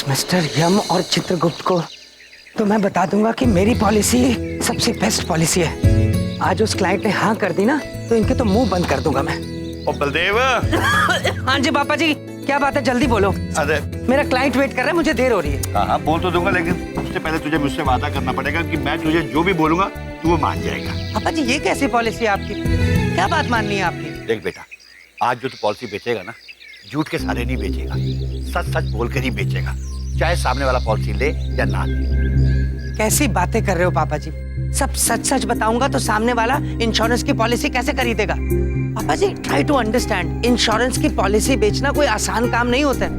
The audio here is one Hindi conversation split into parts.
उस मिस्टर यम और चित्रगुप्त को तो मैं बता दूंगा कि मेरी पॉलिसी सबसे बेस्ट पॉलिसी है। आज उस क्लाइंट ने हाँ कर दी ना तो इनके तो मुंह बंद कर दूंगा मैं। ओ बलदेव। हाँ जी पापा जी, क्या बात है, जल्दी बोलो। अरे मेरा क्लाइंट वेट कर रहा है, मुझे देर हो रही है। हाँ बोल तो दूंगा, लेकिन उससे पहले तुझे मुझसे वादा करना पड़ेगा कि मैं तुझे जो भी बोलूंगा तू वो मान जाएगा। पापा जी ये कैसी पॉलिसी है आपकी, क्या बात माननी है आपकी? देख बेटा, आज जो तू पॉलिसी बेचेगा ना, झूठ के सहारे नहीं बेचेगा, सच सच बोल कर ही बेचेगा, चाहे सामने वाला पॉलिसी ले या ना ले। कैसी बातें कर रहे हो पापा जी, सब सच सच बताऊंगा तो सामने वाला इंश्योरेंस की पॉलिसी कैसे खरीदेगा? पापा जी ट्राई टू अंडरस्टैंड, इंश्योरेंस की पॉलिसी बेचना कोई आसान काम नहीं होता है।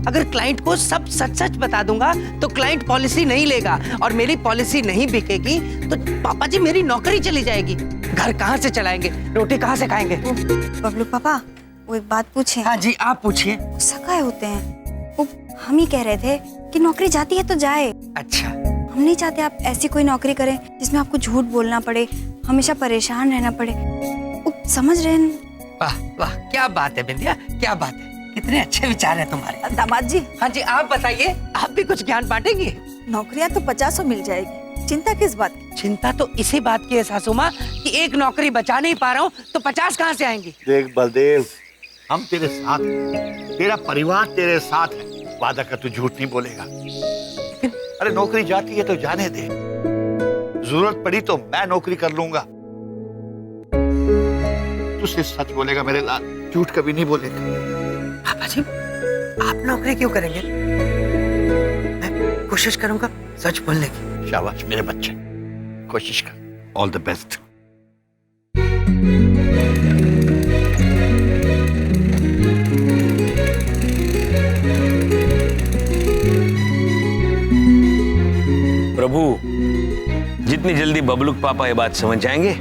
अगर क्लाइंट को सब सच सच बता दूंगा तो क्लाइंट पॉलिसी नहीं लेगा और मेरी पॉलिसी नहीं बिकेगी तो पापा जी मेरी नौकरी चली जाएगी, घर कहाँ से चलाएंगे, रोटी कहाँ से खाएंगे? बबलू पापा वो एक बात पूछे। हाँ जी आप पूछिए। सकाए होते हैं वो, हम ही कह रहे थे कि नौकरी जाती है तो जाए। अच्छा हम नहीं चाहते आप ऐसी कोई नौकरी करें जिसमें आपको झूठ बोलना पड़े, हमेशा परेशान रहना पड़े। वो समझ रहे हैं? वाह वाह क्या बात है बिंदिया, क्या बात है, कितने अच्छे विचार हैं तुम्हारे। दामाद जी, हाँ जी आप बताइए, आप भी कुछ ज्ञान बांटेंगे? नौकरियां तो 50 मिल जाएगी, चिंता किस बात की? चिंता तो इसी बात की है सासू माँ कि एक नौकरी बचा नहीं पा रहा हूँ तो 50 कहाँ से आएंगी? देख बलदेव, हम तेरे साथ हैं, तेरा परिवार तेरे साथ है, वादा कर तू झूठ नहीं बोलेगा। अरे नौकरी जाती है तो जाने दे, जरूरत पड़ी तो मैं नौकरी कर लूंगा। तू सिर्फ सच बोलेगा मेरे लाल, झूठ कभी नहीं बोलेगा। पापा जी आप नौकरी क्यों करेंगे? मैं कोशिश करूंगा सच बोलने की। शाबाश मेरे बच्चे, कोशिश कर। All the best. प्रभु, जितनी जल्दी बबलू के पापा ये बात समझ जाएंगे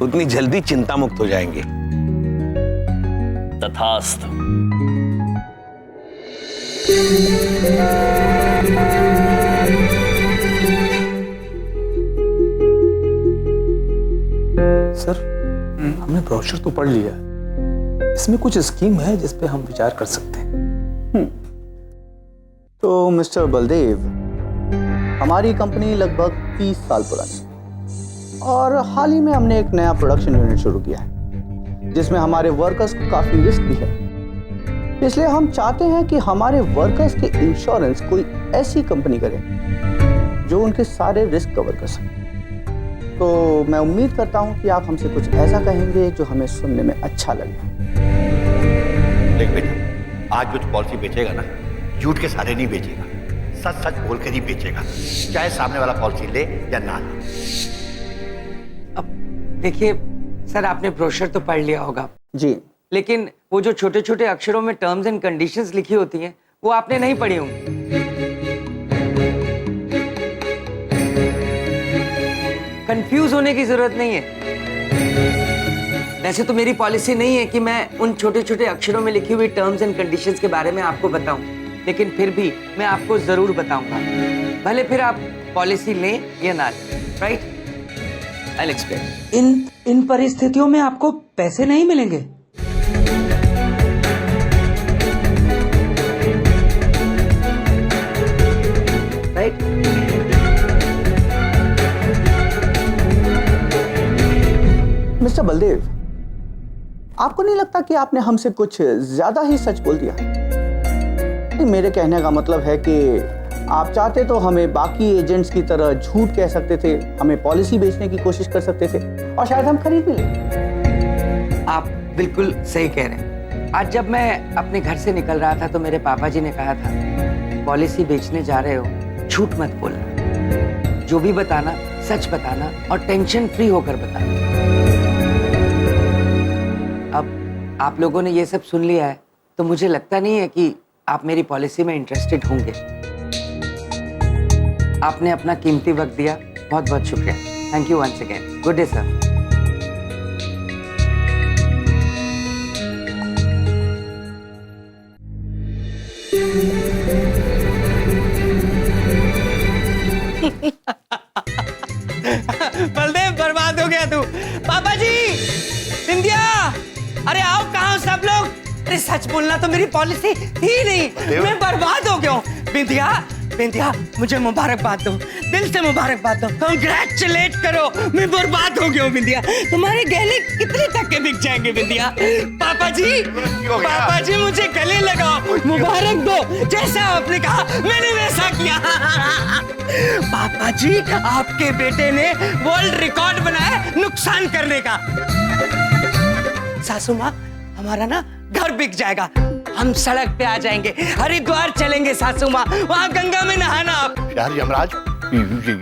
उतनी जल्दी चिंता मुक्त हो जाएंगे। तथास्तु। सर हमने ब्रोशर तो पढ़ लिया, इसमें कुछ स्कीम है जिस पे हम विचार कर सकते हैं। तो मिस्टर बलदेव, हमारी कंपनी लगभग 30 साल पुरानी है और हाल ही में हमने एक नया प्रोडक्शन यूनिट शुरू किया है जिसमें हमारे वर्कर्स को काफी रिस्क भी है। इसलिए हम चाहते हैं कि हमारे वर्कर्स के इंश्योरेंस कोई ऐसी कंपनी करे जो उनके सारे रिस्क कवर कर सके। तो मैं उम्मीद करता हूं कि आप हमसे कुछ ऐसा कहेंगे जो हमें सुनने में अच्छा लगे। देख बेटा, आज जो तू पॉलिसी बेचेगा ना, झूठ के सहारे नहीं बेचेगा, सच सच बोल कर ही बेचेगा, चाहे सामने वाला पॉलिसी ले या ना ले। अब देखिए सर, आपने ब्रोशर तो पढ़ लिया होगा जी, लेकिन वो जो छोटे छोटे अक्षरों में टर्म्स एंड कंडीशंस लिखी होती हैं वो आपने नहीं पढ़ी होंगी। कंफ्यूज होने की जरूरत नहीं है। वैसे तो मेरी पॉलिसी नहीं है कि मैं उन छोटे छोटे अक्षरों में लिखी हुई टर्म्स एंड कंडीशंस के बारे में आपको बताऊं, लेकिन फिर भी मैं आपको जरूर बताऊंगा, भले फिर आप पॉलिसी लें या ना लें। Right, I will explain. इन परिस्थितियों में आपको पैसे नहीं मिलेंगे। राइट, मिस्टर बलदेव, आपको नहीं लगता कि आपने हमसे कुछ ज्यादा ही सच बोल दिया? मेरे कहने का मतलब है कि आप चाहते तो हमें बाकी एजेंट्स की तरह झूठ कह सकते थे, हमें पॉलिसी बेचने की कोशिश कर सकते थे और शायद हम खरीद भी लें। आप बिल्कुल सही कह रहे हैं। आज जब मैं अपने घर से निकल रहा था तो मेरे पापा जी ने कहा था, पॉलिसी बेचने जा रहे हो, झूठ मत बोलना, जो भी बताना सच बताना और टेंशन फ्री होकर बताना। अब आप लोगों ने ये सब सुन लिया है तो मुझे लगता नहीं है कि आप मेरी पॉलिसी में इंटरेस्टेड होंगे। आपने अपना कीमती वक्त दिया, बहुत बहुत शुक्रिया। Thank you once again. Good day sir. Baldev बर्बाद हो गया तू। पापा जी, बिंदिया, अरे आओ, कहाँ हो सब लोग? अरे सच बोलना तो मेरी पॉलिसी थी नहीं, मैं बर्बाद हो गया हूँ। बिंदिया, बिंदिया मुझे मुबारकबाद दो, दिल से मुबारकबाद दो, कांग्रेचुलेट करो। मैं बर्बाद हो गया हूँ बिंदिया, तुम्हारे गहने कितने तक के बिक जाएंगे बिंदिया। पापा जी, पापा जी मुझे गले लगाओ, मुबारक दो, जैसा आपने कहा मैंने वैसा किया। पापा जी आपके बेटे ने वर्ल्ड रिकॉर्ड बनाया नुकसान करने का। सासू माँ हमारा ना घर बिक जाएगा, हम सड़क पे आ जाएंगे, हरिद्वार चलेंगे सासू माँ, वहाँ गंगा में नहाना आप। यार यमराज,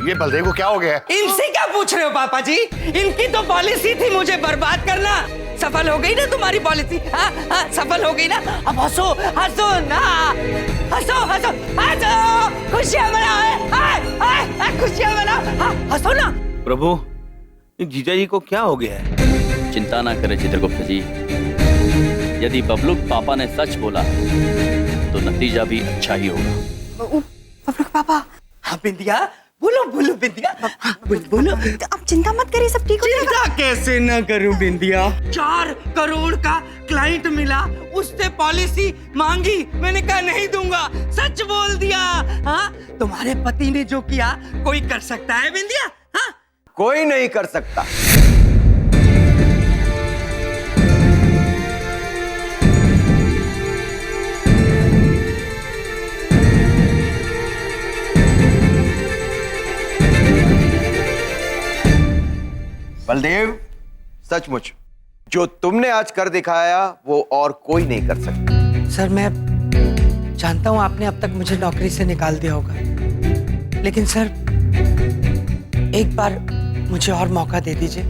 ये बलदेव को क्या हो गया है? इनसे क्या पूछ रहे हो पापा जी? इनकी तो पॉलिसी थी मुझे बर्बाद करना, सफल हो गई ना तुम्हारी पॉलिसी? हाँ हाँ सफल हो गई ना। अब हंसो हंसो ना, हंसो हंसो हंसो, खुशियाँ मनाओ, खुशियाँ मनाओ, हाँ हंसो ना। प्रभु, जीजा जी को क्या हो गया है? चिंता ना करें चित्रगुप्त जी, यदि बबलुक पापा ने सच बोला तो नतीजा भी अच्छा ही होगा। बबलुक पापा। हाँ बिंदिया, बोलो बोलो बिंदिया, हाँ, बोलो। आप चिंता मत करिए, सब ठीक हो जाएगा। चिंता कैसे न करूं बिंदिया, 4 करोड़ का क्लाइंट मिला, उससे पॉलिसी मांगी, मैंने कहा नहीं दूंगा, सच बोल दिया। हाँ तुम्हारे पति ने जो किया कोई कर सकता है बिंदिया? हाँ कोई नहीं कर सकता। बलदेव, सचमुच जो तुमने आज कर दिखाया वो और कोई नहीं कर सकता। सर मैं जानता हूं आपने अब तक मुझे नौकरी से निकाल दिया होगा, लेकिन सर एक बार मुझे और मौका दे दीजिए।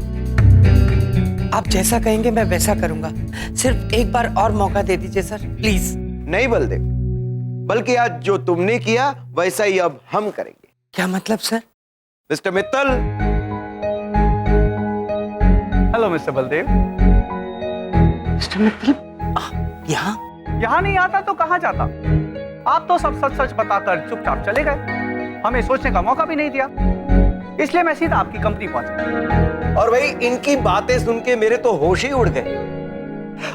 आप जैसा कहेंगे मैं वैसा करूंगा, सिर्फ एक बार और मौका दे दीजिए सर प्लीज। नहीं बलदेव, बल्कि आज जो तुमने किया वैसा ही अब हम करेंगे। क्या मतलब sir? Mister Mittal. Hello mister Baldev. Mister Mittal यहाँ नहीं आता तो कहाँ जाता? आप तो सब सच सच बताकर चुपचाप चले गए, हमें सोचने का मौका भी नहीं दिया, इसलिए मैं सीधा आपकी कंपनी पहुंचा। और भाई इनकी बातें सुन के मेरे तो होश ही उड़ गए।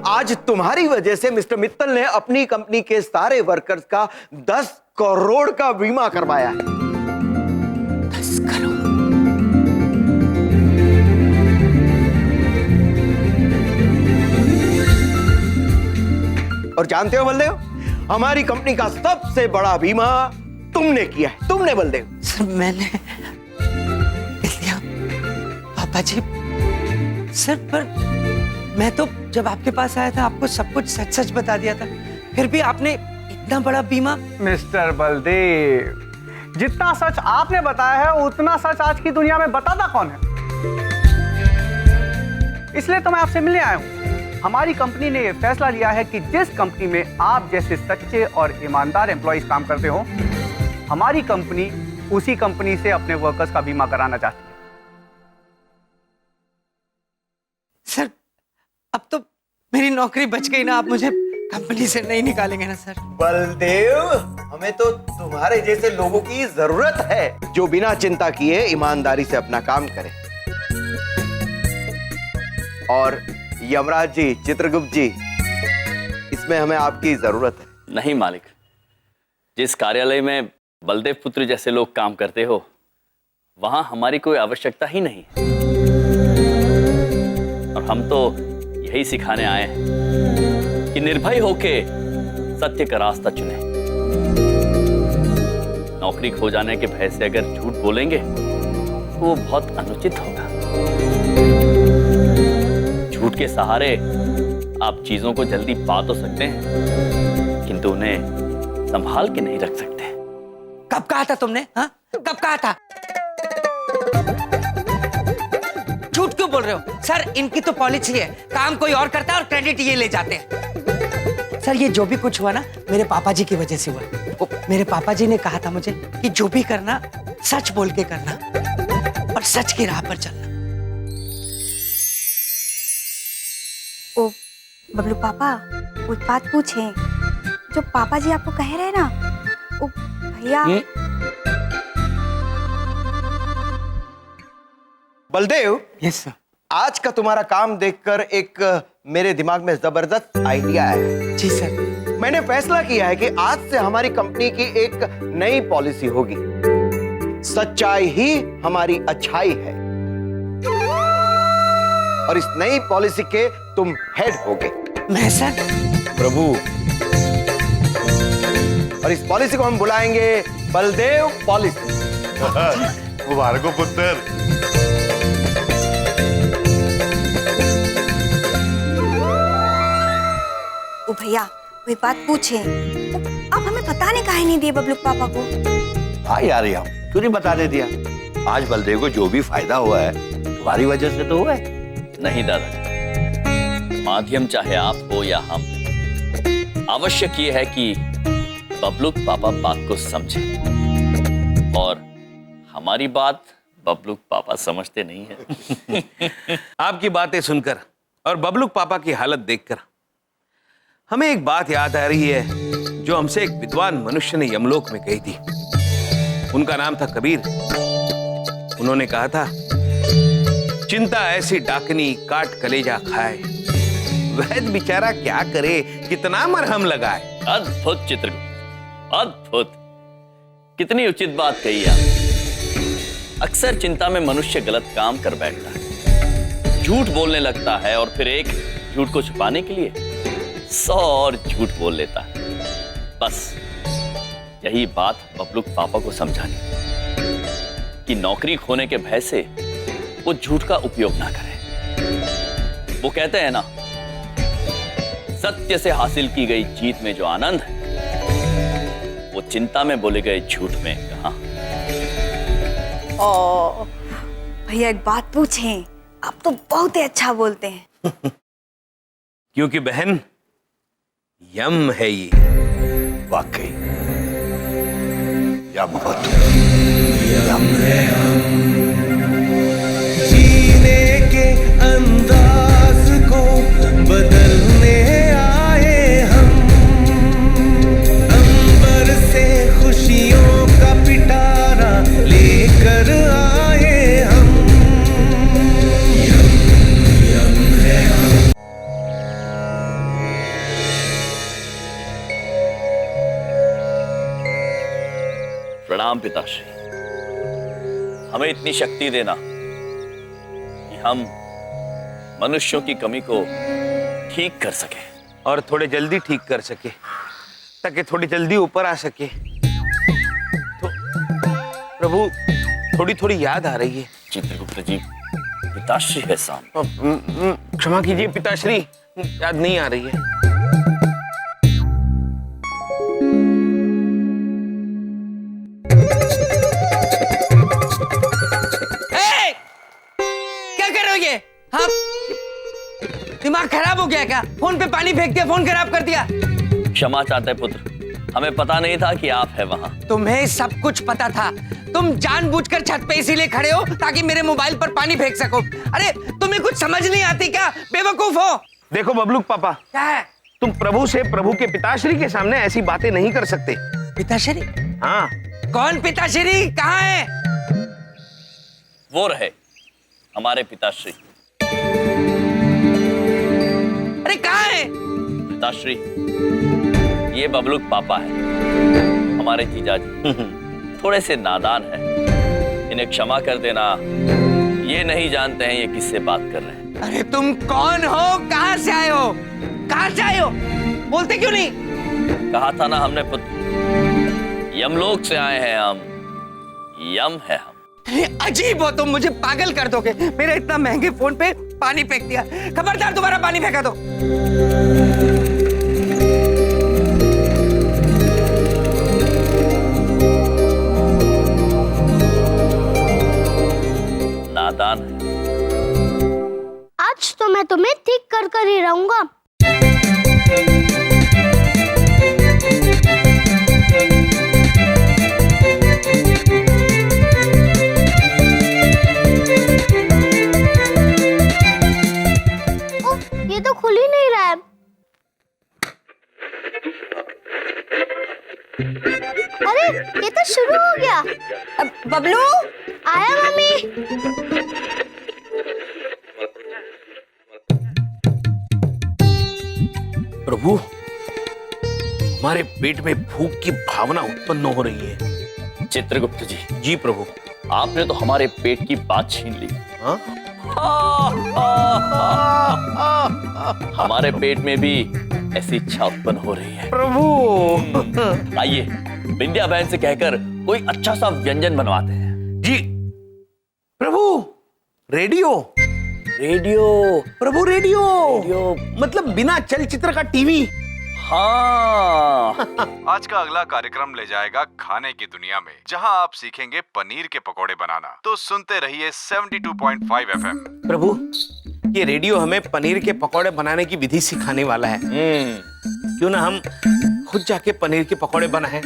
आज तुम्हारी वजह से मिस्टर मित्तल ने अपनी कंपनी के सारे वर्कर्स का 10 करोड़ का बीमा करवाया है। 10 करोड़? और जानते हो बलदेव, हमारी कंपनी का सबसे बड़ा बीमा तुमने किया है। तुमने बलदेव। सर मैंने पापा जी, सर पर मैं तो जब आपके पास आया था आपको सब कुछ सच सच बता दिया था, फिर भी आपने इतना बड़ा बीमा। मिस्टर बलदेव, जितना सच आपने बताया है उतना सच आज की दुनिया में बताता कौन है? इसलिए तो मैं आपसे मिलने आया हूं। हमारी कंपनी ने यह फैसला लिया है कि जिस कंपनी में आप जैसे सच्चे और ईमानदार एम्प्लॉइज काम करते हो, हमारी कंपनी उसी कंपनी से अपने वर्कर्स का बीमा कराना चाहती है। सर अब तो मेरी नौकरी बच गई ना, आप मुझे कंपनी से नहीं निकालेंगे ना सर? बलदेव, हमें तो तुम्हारे जैसे लोगों की जरूरत है जो बिना चिंता किए ईमानदारी से अपना काम करें। और यमराज जी, चित्रगुप्त जी, इसमें हमें आपकी जरूरत है। नहीं मालिक, जिस कार्यालय में बलदेव पुत्र जैसे लोग काम करते हो वहां हमारी कोई आवश्यकता ही नहीं है। और हम तो यही सिखाने आए हैं कि निर्भय होके सत्य का रास्ता चुने। नौकरी खो जाने के भय से अगर झूठ बोलेंगे तो वो बहुत अनुचित होगा। झूठ के सहारे आप चीजों को जल्दी पा तो सकते हैं, किंतु उन्हें संभाल के नहीं रख सकते। कब कहा था तुमने? हाँ कब कहा था? झूठ क्यों बोल रहे हो सर? इनकी तो पॉलिसी है, काम कोई और करता है और क्रेडिट ये ले जाते हैं। सर ये जो भी कुछ हुआ ना मेरे पापा जी की वजह से हुआ। मेरे पापा जी ने कहा था मुझे कि जो भी करना सच बोल के करना और सच की राह पर चलना। ओ बबलू पापा, एक बात पूछें, जो पापा जी आपको कह रहे हैं ना, ओ भैया। Baldev, yes sir. आज का तुम्हारा काम देखकर एक मेरे दिमाग में जबरदस्त आइडिया आया है। जी सर। मैंने फैसला किया है कि आज से हमारी कंपनी की एक नई पॉलिसी होगी। सच्चाई ही हमारी अच्छाई है। और इस नई पॉलिसी के तुम हेड होगे। मैं सर? प्रभु, और इस पॉलिसी को हम बुलाएंगे बलदेव पॉलिसी। मुबारक हो पुत्र। ओ भैया, कोई बात पूछे? आप हमें बताने काहे नहीं दिए बबलू पापा को? हाँ यार, यार क्यों नहीं बताने दिया? आज बलदेव को जो भी फायदा हुआ है तुम्हारी वजह से तो हुआ है। नहीं दादा, माध्यम चाहे आप हो या हम, आवश्यक ये है कि बबलूक पापा बात को समझे, और हमारी बात बबलूक पापा समझते नहीं है। आपकी बातें सुनकर और बबलूक पापा की हालत देखकर हमें एक बात याद आ रही है जो हमसे एक विद्वान मनुष्य ने यमलोक में कही थी। उनका नाम था कबीर। उन्होंने कहा था, चिंता ऐसी डाकनी काट कलेजा खाए, वैद्य बेचारा क्या करे, कितना मरहम लगाए। अद्भुत चित्रगुप्त, अद्भुत। कितनी उचित बात कही आप। अक्सर चिंता में मनुष्य गलत काम कर बैठता है, झूठ बोलने लगता है, और फिर एक झूठ को छुपाने के लिए 100 और झूठ बोल लेता है। बस यही बात बबलूक पापा को समझानी कि नौकरी खोने के भय से वो झूठ का उपयोग ना करें। वो कहते हैं ना, सत्य से हासिल की गई जीत में जो आनंद है, वो चिंता में बोले गए झूठ में कहां। ओ भैया, एक बात पूछें? आप तो बहुत ही अच्छा बोलते हैं। क्योंकि बहन, यम है ये। वाकई यम हो यम है हम, जीने के अंदाज को बदलने आए हम, अंबर से खुशियों का पिटारा लेकर आए हम। यम यम है हम। प्रणाम पिताश्री। हमें इतनी शक्ति देना कि हम मनुष्यों की कमी को ठीक कर सके, और थोड़े जल्दी ठीक कर सके, ताकि थोड़ी जल्दी ऊपर आ सके। तो प्रभु, थोड़ी थोड़ी याद आ रही है। चित्रगुप्त जी, पिताश्री है सामने। क्षमा कीजिए पिताश्री, याद नहीं आ रही है। क्या कर रहे हो ये? हाँ, दिमाग खराब हो गया क्या? फोन पे पानी फेंक दिया, फोन खराब कर दिया। क्षमा चाहते हैं पुत्र, हमें पता नहीं था कि आप है वहां। तुम्हें सब कुछ पता था। तुम जानबूझकर छत पे इसीलिए खड़े हो ताकि मेरे मोबाइल पर पानी फेंक सको। अरे तुम्हें कुछ समझ नहीं आती क्या? बेवकूफ हो। देखो बबलूक पापा, क्या है? तुम प्रभु से प्रभु के पिताश्री के सामने ऐसी बातें नहीं कर सकते। पिताश्री? हाँ। कौन पिताश्री? कहाँ है? वो रहे हमारे पिताश्री। अरे कहाँ है? पिताश्री, ये बबलूक पापा है, हमारे जीजाजी। थोड़े से नादान है, इन्हें क्षमा कर देना। ये नहीं जानते हैं ये किससे बात कर रहे हैं। अरे तुम कौन हो? कहाँ से आए हो? कहाँ से आए हो? बोलते क्यों नहीं? कहा था ना हमने पुत्र, यमलोक से आए हैं हम, यम है हम। अजीब हो तुम, मुझे पागल कर दोगे। मेरे इतना महंगे फोन पे पानी फेंक दिया। खबरदार दोबारा पानी फेंका दो। नादान है। आज तो मैं तुम्हें ठीक कर ही रहूंगा। ये तो खुल ही नहीं रहा है। अरे ये तो शुरू हो गया। बबलू, आया मम्मी। प्रभु, हमारे पेट में भूख की भावना उत्पन्न हो रही है। चित्रगुप्त जी, जी प्रभु। आपने तो हमारे पेट की बात छीन ली। हाँ? हमारे पेट में भी ऐसी इच्छा उत्पन्न हो रही है। प्रभु आइए विंध्या बहन से कहकर कोई अच्छा सा व्यंजन बनवाते हैं। जी। प्रभु रेडियो। रेडियो? प्रभु रेडियो, रेडियो मतलब बिना चलचित्र का टीवी। हाँ। आज का अगला कार्यक्रम ले जाएगा खाने की दुनिया में, जहां आप सीखेंगे पनीर के पकोड़े बनाना। तो सुनते रहिए 72.5 FM। प्रभु ये रेडियो हमें पनीर के पकोड़े बनाने की विधि सिखाने वाला है। क्यों ना हम खुद जाके पनीर के पकोड़े बनाएं,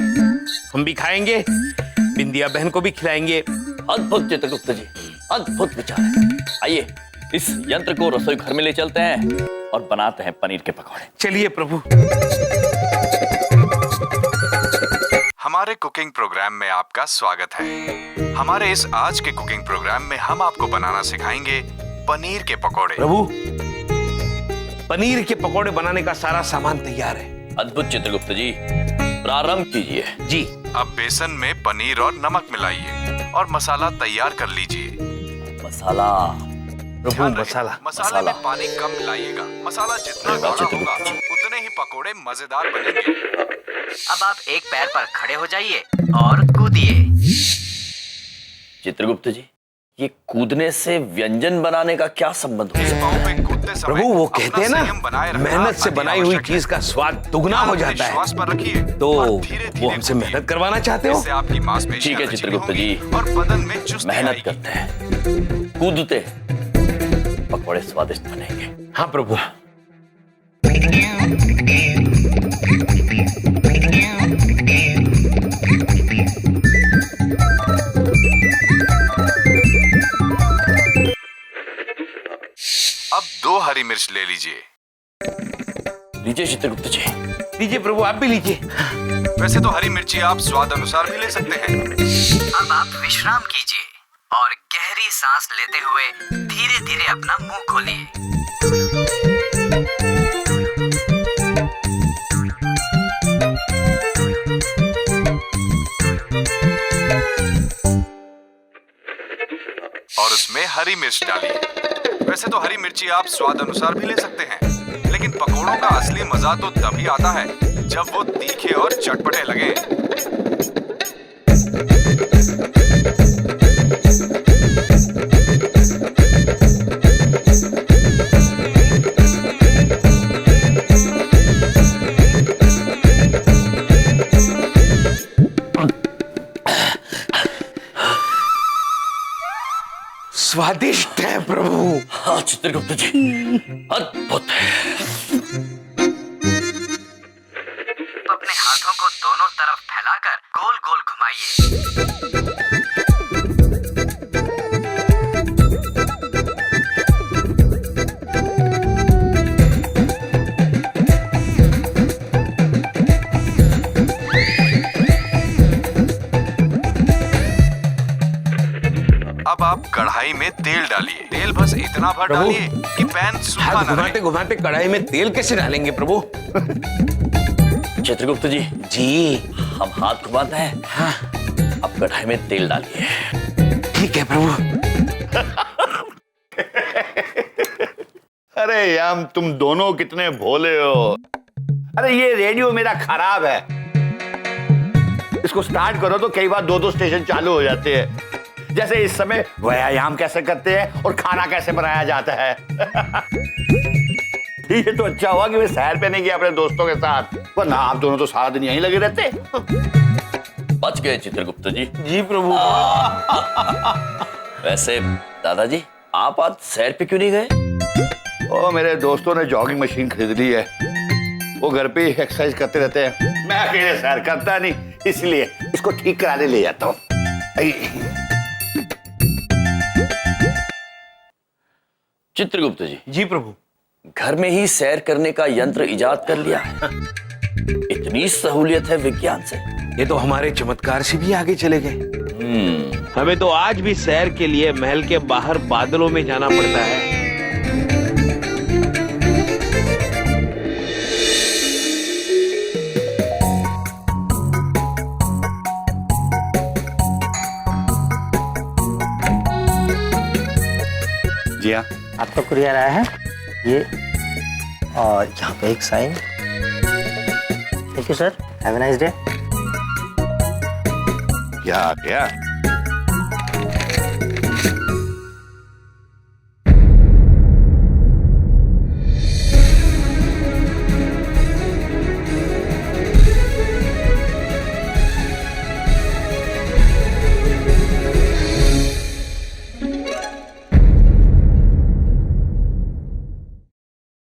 हम भी खाएंगे, बिंदिया बहन को भी खिलाएंगे। अद्भुत चित्रगुप्त जी, अद्भुत विचार है। आइए इस यंत्र को रसोई घर में ले चलते हैं और बनाते हैं पनीर के पकौड़े। चलिए प्रभु। हमारे कुकिंग प्रोग्राम में आपका स्वागत है। हमारे इस आज के कुकिंग प्रोग्राम में हम आपको बनाना सिखाएंगे पनीर के पकोड़े। प्रभु पनीर के पकोड़े बनाने का सारा सामान तैयार है। अद्भुत चित्रगुप्त जी, प्रारंभ कीजिए। जी। अब बेसन में पनीर और नमक मिलाइए और मसाला तैयार कर लीजिए। मसाला? प्रभु मसाले में पानी कम मिलाइएगा। मसाला जितना गाढ़ा होगा उतने ही पकोड़े मजेदार बनेंगे। अब आप एक पैर पर खड़े हो जाइए और कूदिए। चित्रगुप्त जी, ये कूदने से व्यंजन बनाने का क्या संबंध हो सकता है? प्रभु वो कहते हैं ना, मेहनत से बनाई हुई चीज का स्वाद दुगना हो जाता है। तो वो हमसे मेहनत करवाना चाहते हो? ठीक है चित्रगुप्त जी, मेहनत करते हैं, कूदते पकौड़े स्वादिष्ट बनेंगे। हाँ प्रभु। अब 2 हरी मिर्च ले लीजिए। लीजिए चित्रगुप्त जी। लीजिए प्रभु, आप भी लीजिए। वैसे तो हरी मिर्ची आप स्वाद अनुसार भी ले सकते हैं। अब आप विश्राम कीजिए और गहरी सांस लेते हुए धीरे धीरे अपना मुंह खोलिए। और उसमें हरी मिर्च डालिए। वैसे तो हरी मिर्ची आप स्वाद अनुसार भी ले सकते हैं, लेकिन पकोड़ों का असली मजा तो तभी आता है जब वो तीखे और चटपटे लगे। स्वादिष्ट है प्रभु। हाँ चित्रगुप्त जी, अद्भुत है। अपने हाथों को दोनों तरफ फैलाकर गोल गोल घुमाइए। अब आप कढ़ाई में तेल डालिए। तेल बस इतना भर डालिए कि पैन सूखा ना रहे। घुमाते घुमाते कढ़ाई में तेल कैसे डालेंगे प्रभु? चित्रगुप्त जी, जी हम हाथ घुमाते हैं। हाँ। अब कढ़ाई में तेल डालिए। ठीक है प्रभु। अरे याम, तुम दोनों कितने भोले हो। अरे ये रेडियो मेरा खराब है, इसको स्टार्ट करो तो कई बार 2-2 स्टेशन चालू हो जाते हैं। जैसे इस समय व्यायाम कैसे करते हैं और खाना कैसे बनाया जाता है। ये तो अच्छा हुआ कि मैं सैर पे नहीं गया अपने दोस्तों के साथ, वरना आप दोनों तो सारा दिन यहीं लगे रहते। बच गए चित्रगुप्त जी। जी प्रभु। वैसे दादाजी, आप आज सैर पे क्यों नहीं गए? ओ मेरे दोस्तों ने जॉगिंग मशीन खरीद ली है, वो घर पे एक्सरसाइज करते रहते हैं। मैं अकेले सैर करता नहीं, इसलिए इसको ठीक कराने ले जाता हूँ। चित्रगुप्त जी। जी प्रभु। घर में ही सैर करने का यंत्र इजाद कर लिया है। इतनी सहूलियत है विज्ञान से। ये तो हमारे चमत्कार से भी आगे चले गए। हमें तो आज भी सैर के लिए महल के बाहर बादलों में जाना पड़ता है। किया। आपका कुरियर आया है, ये, और यहाँ पे एक sign. Thank you sir, have a nice day. क्या आ गया?